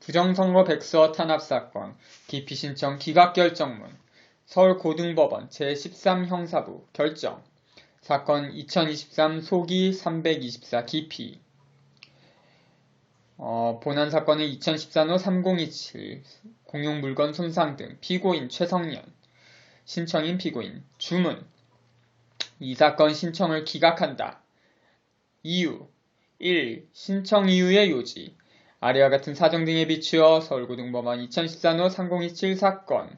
부정선거 백서 탄압사건, 기피신청 기각결정문, 서울고등법원 제13형사부 결정, 사건 2023 소기 324 기피. 본안사건은 2014호 3027 공용물건 손상 등 피고인 최성년, 신청인 피고인 주문. 이 사건 신청을 기각한다. 이유 1. 신청 이유의 요지. 아래와 같은 사정 등에 비추어 서울고등법원 2014호 3027 사건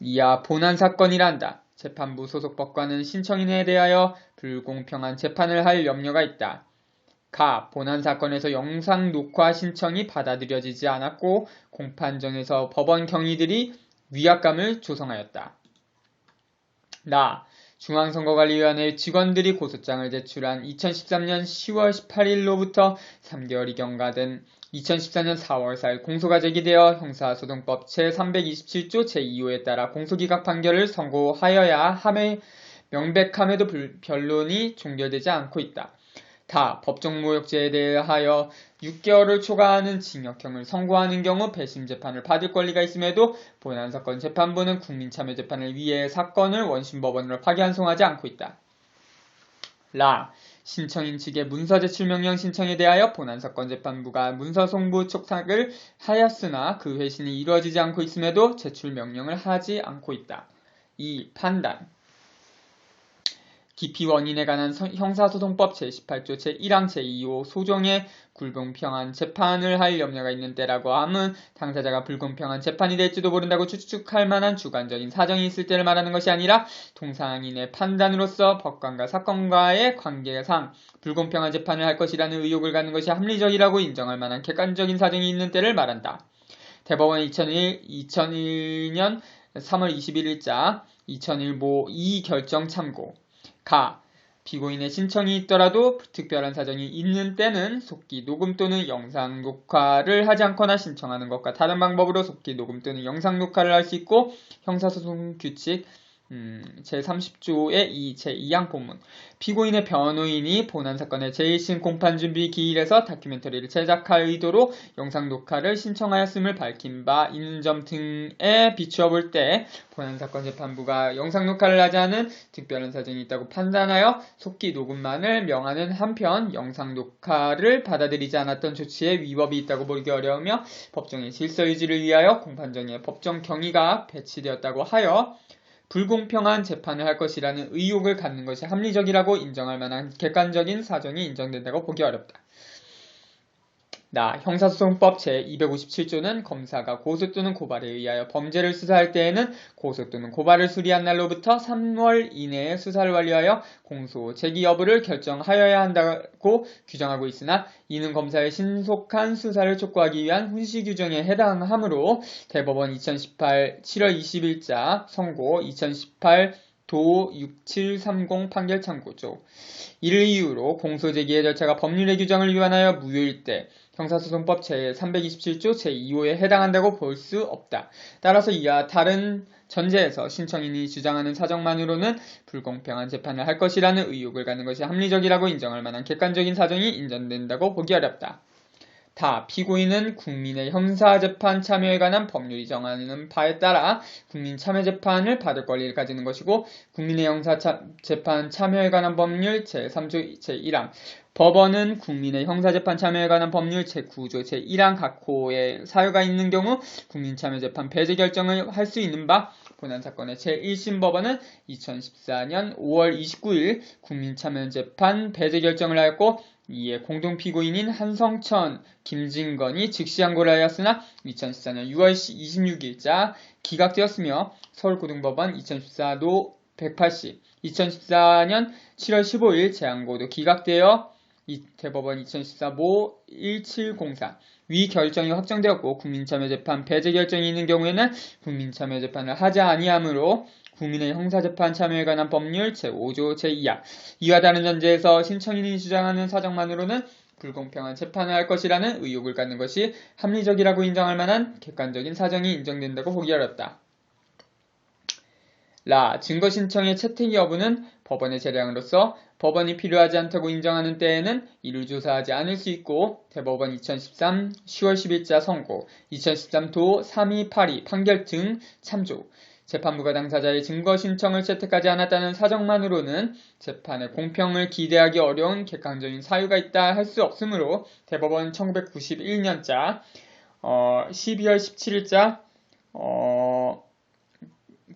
이하 본안 사건이란다. 재판부 소속 법관은 신청인에 대하여 불공평한 재판을 할 염려가 있다. 가. 본안 사건에서 영상 녹화 신청이 받아들여지지 않았고 공판정에서 법원 경위들이 위압감을 조성하였다. 나. 중앙선거관리위원회 직원들이 고소장을 제출한 2013년 10월 18일로부터 3개월이 경과된 2014년 4월 4일 공소가 제기되어 형사소송법 제327조 제2호에 따라 공소기각 판결을 선고하여야 함에 명백함에도 변론이 종결되지 않고 있다. 다. 법정모욕죄에 대하여 6개월을 초과하는 징역형을 선고하는 경우 배심재판을 받을 권리가 있음에도 본안사건 재판부는 국민참여재판을 위해 사건을 원심법원으로 파기환송하지 않고 있다. 라. 신청인 측의 문서제출명령 신청에 대하여 본안사건 재판부가 문서송부 촉탁을 하였으나 그 회신이 이루어지지 않고 있음에도 제출명령을 하지 않고 있다. 2. 판단. 기피 원인에 관한 형사소송법 제18조 제1항 제2호 소정의 불공평한 재판을 할 염려가 있는 때라고 함은 당사자가 불공평한 재판이 될지도 모른다고 추측할 만한 주관적인 사정이 있을 때를 말하는 것이 아니라 통상인의 판단으로서 법관과 사건과의 관계상 불공평한 재판을 할 것이라는 의혹을 갖는 것이 합리적이라고 인정할 만한 객관적인 사정이 있는 때를 말한다. 대법원 2001년 3월 21일자 2001 모 2 결정 참고. 가. 피고인의 신청이 있더라도 특별한 사정이 있는 때는 속기 녹음 또는 영상 녹화를 하지 않거나 신청하는 것과 다른 방법으로 속기 녹음 또는 영상 녹화를 할 수 있고 형사소송 규칙 제30조의 제2항 본문. 피고인의 변호인이 본안사건의 제1심 공판준비 기일에서 다큐멘터리를 제작할 의도로 영상 녹화를 신청하였음을 밝힌 바 있는 점 등에 비추어 볼 때 본안사건 재판부가 영상 녹화를 하지 않은 특별한 사정이 있다고 판단하여 속기 녹음만을 명하는 한편 영상 녹화를 받아들이지 않았던 조치에 위법이 있다고 보기 어려우며 법정의 질서 유지를 위하여 공판정에 법정 경위가 배치되었다고 하여 불공평한 재판을 할 것이라는 의혹을 갖는 것이 합리적이라고 인정할 만한 객관적인 사정이 인정된다고 보기 어렵다. 나. 형사소송법 제257조는 검사가 고소 또는 고발에 의하여 범죄를 수사할 때에는 고소 또는 고발을 수리한 날로부터 3월 이내에 수사를 완료하여 공소 제기 여부를 결정하여야 한다고 규정하고 있으나 이는 검사의 신속한 수사를 촉구하기 위한 훈시 규정에 해당하므로 대법원 2018 7월 20일자 선고 2018 도 6730 판결 참고조. 이를 이유로 공소 제기의 절차가 법률의 규정을 위반하여 무효일 때 형사소송법 제327조 제2호에 해당한다고 볼 수 없다. 따라서 이와 다른 전제에서 신청인이 주장하는 사정만으로는 불공평한 재판을 할 것이라는 의혹을 갖는 것이 합리적이라고 인정할 만한 객관적인 사정이 인정된다고 보기 어렵다. 다. 피고인은 국민의 형사재판 참여에 관한 법률이 정하는 바에 따라 국민참여재판을 받을 권리를 가지는 것이고 국민의 형사재판 참여에 관한 법률 제3조 제1항 법원은 국민의 형사재판 참여에 관한 법률 제9조 제1항 각 호의 사유가 있는 경우 국민참여재판 배제 결정을 할 수 있는 바 본안사건의 제1심 법원은 2014년 5월 29일 국민참여재판 배제 결정을 하였고 이에 공동피고인인 한성천, 김진건이 즉시 항고를 하였으나 2014년 6월 26일자 기각되었으며 서울고등법원 2014도 180, 2014년 7월 15일 재항고도 기각되어 대법원 2014 모 1704 위 결정이 확정되었고 국민참여재판 배제 결정이 있는 경우에는 국민참여재판을 하지 아니하므로 국민의 형사재판 참여에 관한 법률 제5조 제2항 이와 다른 전제에서 신청인이 주장하는 사정만으로는 불공평한 재판을 할 것이라는 의혹을 갖는 것이 합리적이라고 인정할 만한 객관적인 사정이 인정된다고 보기 어렵다. 라. 증거신청의 채택 여부는 법원의 재량으로서 법원이 필요하지 않다고 인정하는 때에는 이를 조사하지 않을 수 있고 대법원 2013 10월 10일자 선고, 2013 도 3282 판결 등 참조, 재판부가 당사자의 증거 신청을 채택하지 않았다는 사정만으로는 재판의 공평을 기대하기 어려운 객관적인 사유가 있다 할 수 없으므로 대법원 1991년자 12월 17일자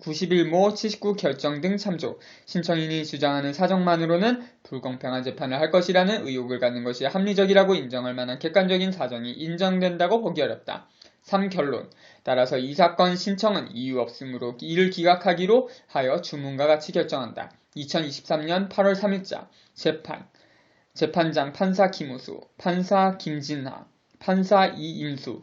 91모 79 결정 등 참조, 신청인이 주장하는 사정만으로는 불공평한 재판을 할 것이라는 의혹을 갖는 것이 합리적이라고 인정할 만한 객관적인 사정이 인정된다고 보기 어렵다. 3. 결론. 따라서 이 사건 신청은 이유 없으므로 이를 기각하기로 하여 주문과 같이 결정한다. 2023년 8월 3일자 재판장 판사 김우수, 판사 김진하, 판사 이임수,